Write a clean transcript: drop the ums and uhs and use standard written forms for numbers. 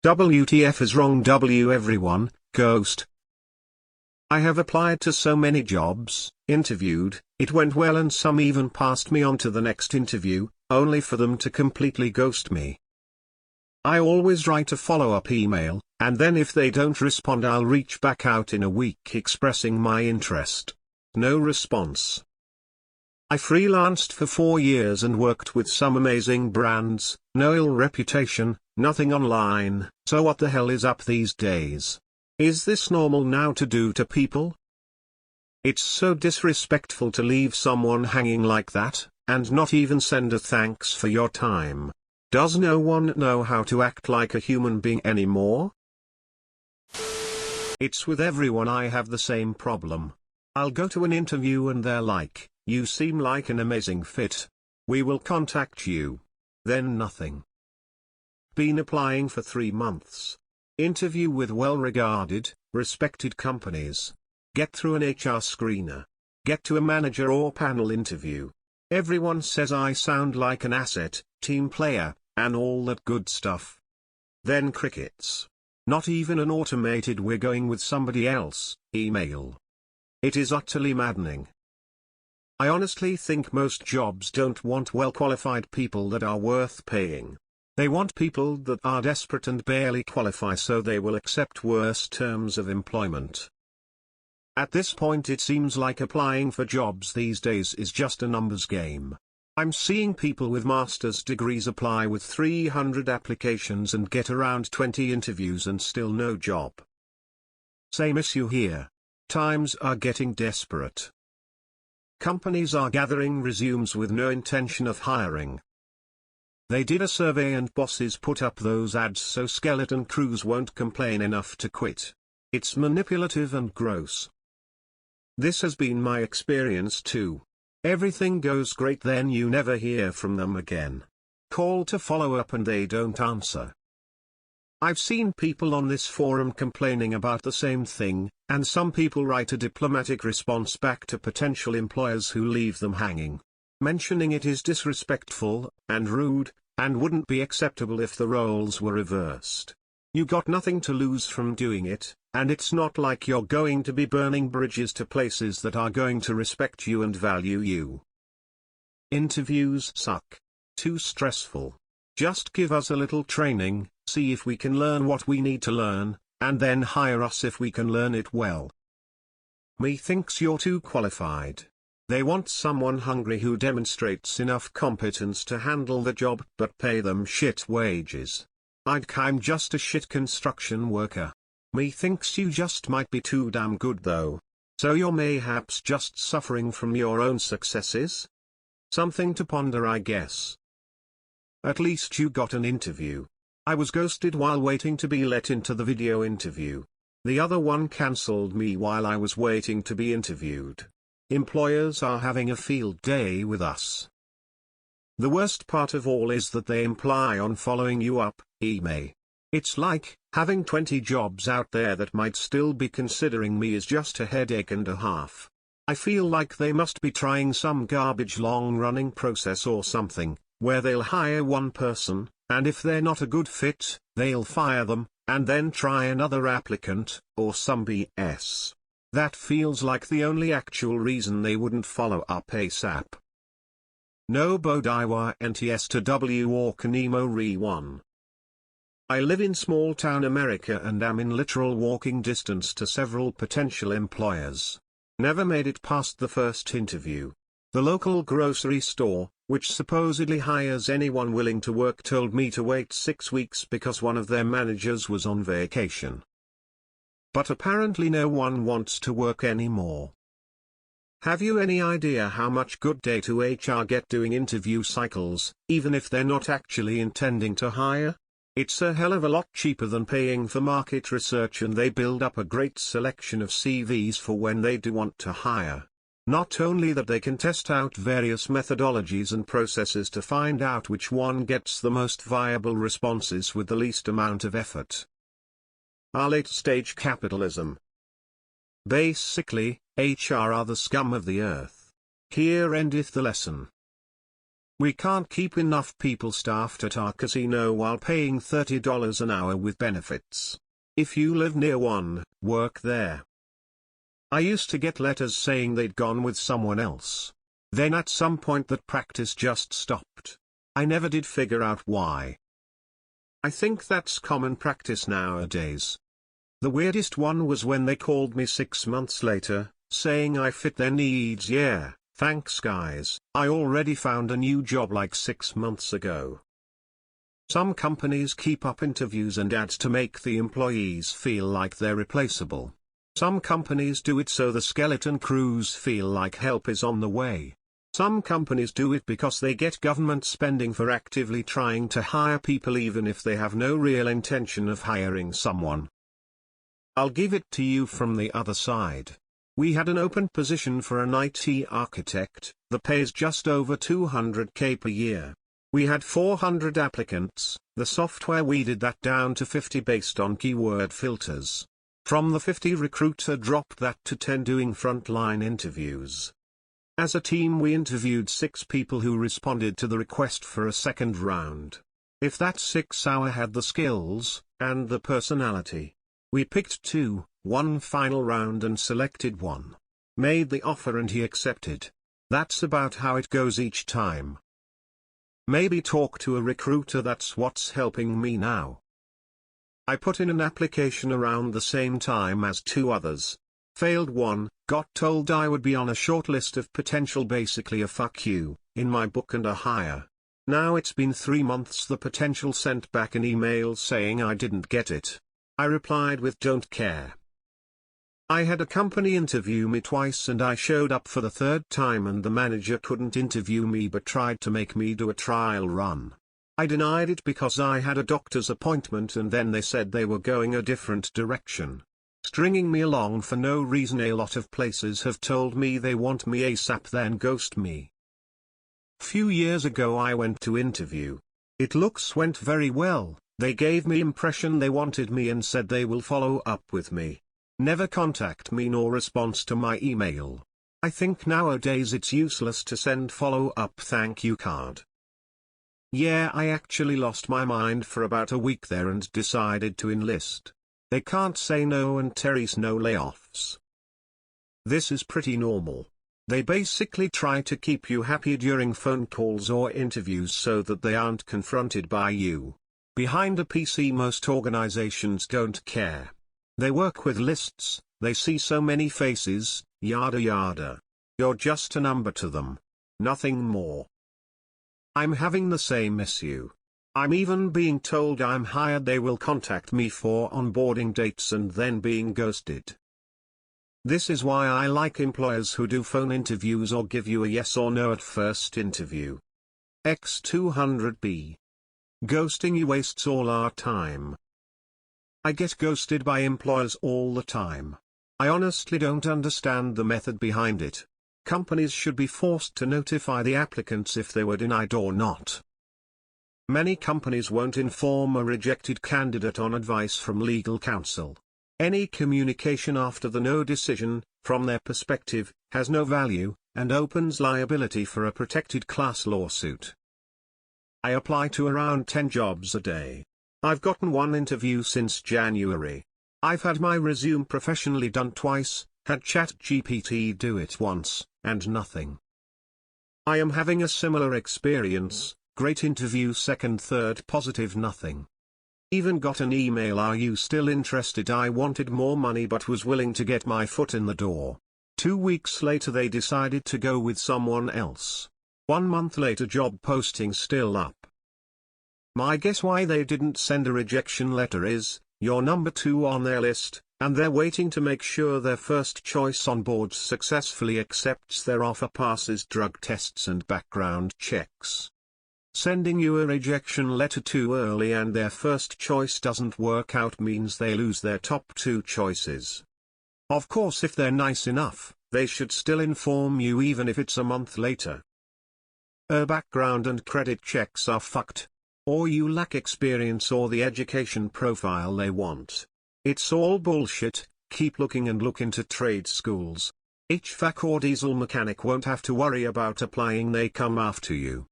WTF is wrong everyone, ghost. I have applied to so many jobs, interviewed, it went well and some even passed me on to the next interview, only for them to completely ghost me. I always write a follow-up email, and then if they don't respond I'll reach back out in a week expressing my interest. No response. I freelanced for 4 years and worked with some amazing brands, no ill reputation, nothing online, so what the hell is up these days? Is this normal now to do to people? It's so disrespectful to leave someone hanging like that, and not even send a thanks for your time. Does no one know how to act like a human being anymore? It's with everyone I have the same problem. I'll go to an interview and they're like, "You seem like an amazing fit. We will contact you." Then nothing. Been applying for 3 months. Interview with well-regarded, respected companies. Get through an HR screener. Get to a manager or panel interview. Everyone says I sound like an asset, team player, and all that good stuff. Then crickets. Not even an automated "we're going with somebody else" email. It is utterly maddening. I honestly think most jobs don't want well-qualified people that are worth paying. They want people that are desperate and barely qualify, so they will accept worse terms of employment. At this point it seems like applying for jobs these days is just a numbers game. I'm seeing people with master's degrees apply with 300 applications and get around 20 interviews and still no job. Same issue here. Times are getting desperate. Companies are gathering resumes with no intention of hiring. They did a survey and bosses put up those ads so skeleton crews won't complain enough to quit. It's manipulative and gross. This has been my experience too. Everything goes great, then you never hear from them again. Call to follow up and they don't answer. I've seen people on this forum complaining about the same thing, and some people write a diplomatic response back to potential employers who leave them hanging. Mentioning it is disrespectful, and rude, and wouldn't be acceptable if the roles were reversed. You got nothing to lose from doing it, and it's not like you're going to be burning bridges to places that are going to respect you and value you. Interviews suck. Too stressful. Just give us a little training, see if we can learn what we need to learn, and then hire us if we can learn it well. Methinks you're too qualified. They want someone hungry who demonstrates enough competence to handle the job but pay them shit wages. I'm just a shit construction worker. Methinks you just might be too damn good though. So you're mayhaps just suffering from your own successes? Something to ponder, I guess. At least you got an interview. I was ghosted while waiting to be let into the video interview. The other one cancelled me while I was waiting to be interviewed. Employers are having a field day with us. The worst part of all is that they imply on following you up, Emkay. It's like, having 20 jobs out there that might still be considering me is just a headache and a half. I feel like they must be trying some garbage long-running process or something, where they'll hire one person, and if they're not a good fit, they'll fire them, and then try another applicant, or some BS. That feels like the only actual reason they wouldn't follow up ASAP. No Bodiwa NTS to W or Kanemo Re 1. I live in small-town America and am in literal walking distance to several potential employers. Never made it past the first interview. The local grocery store, which supposedly hires anyone willing to work, told me to wait 6 weeks because one of their managers was on vacation. But apparently no one wants to work anymore. Have you any idea how much good day to HR get doing interview cycles, even if they're not actually intending to hire? It's a hell of a lot cheaper than paying for market research, and they build up a great selection of CVs for when they do want to hire. Not only that, they can test out various methodologies and processes to find out which one gets the most viable responses with the least amount of effort. Our late-stage capitalism. Basically, HR are the scum of the earth. Here endeth the lesson. We can't keep enough people staffed at our casino while paying $30 an hour with benefits. If you live near one, work there. I used to get letters saying they'd gone with someone else. Then at some point that practice just stopped. I never did figure out why. I think that's common practice nowadays. The weirdest one was when they called me 6 months later, saying I fit their needs. Yeah, thanks guys, I already found a new job like 6 months ago. Some companies keep up interviews and ads to make the employees feel like they're replaceable. Some companies do it so the skeleton crews feel like help is on the way. Some companies do it because they get government spending for actively trying to hire people even if they have no real intention of hiring someone. I'll give it to you from the other side. We had an open position for an IT architect, the pay is just over $200K per year. We had 400 applicants, the software weeded that down to 50 based on keyword filters. From the 50 recruiter dropped that to 10 doing frontline interviews. As a team we interviewed 6 people who responded to the request for a second round. If that 6 hour had the skills, and the personality. We picked 2, one final round and selected one. Made the offer and he accepted. That's about how it goes each time. Maybe talk to a recruiter, that's what's helping me now. I put in an application around the same time as 2 others. Failed one, got told I would be on a short list of potential, basically a fuck you, in my book and a hire. Now it's been 3 months, the potential sent back an email saying I didn't get it. I replied with don't care. I had a company interview me twice and I showed up for the 3rd time and the manager couldn't interview me but tried to make me do a trial run. I denied it because I had a doctor's appointment and then they said they were going a different direction. Stringing me along for no reason. A lot of places have told me they want me ASAP then ghost me. Few years ago I went to interview. It went very well. They gave me impression they wanted me and said they will follow up with me. Never contact me nor response to my email. I think nowadays it's useless to send follow-up thank you card. Yeah, I actually lost my mind for about a week there and decided to enlist. They can't say no and Terry's no layoffs. This is pretty normal. They basically try to keep you happy during phone calls or interviews so that they aren't confronted by you. Behind a PC most organizations don't care. They work with lists, they see so many faces, yada yada. You're just a number to them. Nothing more. I'm having the same issue. I'm even being told I'm hired they will contact me for onboarding dates and then being ghosted. This is why I like employers who do phone interviews or give you a yes or no at first interview. X200B. Ghosting you wastes all our time. I get ghosted by employers all the time. I honestly don't understand the method behind it. Companies should be forced to notify the applicants if they were denied or not. Many companies won't inform a rejected candidate on advice from legal counsel. Any communication after the no decision, from their perspective, has no value, and opens liability for a protected class lawsuit. I apply to around 10 jobs a day. I've gotten 1 interview since January. I've had my resume professionally done twice, had ChatGPT do it once, and nothing. I am having a similar experience, great interview second third positive nothing. Even got an email, are you still interested? I wanted more money but was willing to get my foot in the door. 2 weeks later they decided to go with someone else. 1 month later job posting still up. My guess why they didn't send a rejection letter is, you're number 2 on their list, and they're waiting to make sure their first choice on board successfully accepts their offer, passes drug tests and background checks. Sending you a rejection letter too early and their first choice doesn't work out means they lose their top 2 choices. Of course, if they're nice enough, they should still inform you even if it's a month later. Background and credit checks are fucked. Or you lack experience or the education profile they want. It's all bullshit. Keep looking and look into trade schools. HVAC or diesel mechanic won't have to worry about applying, they come after you.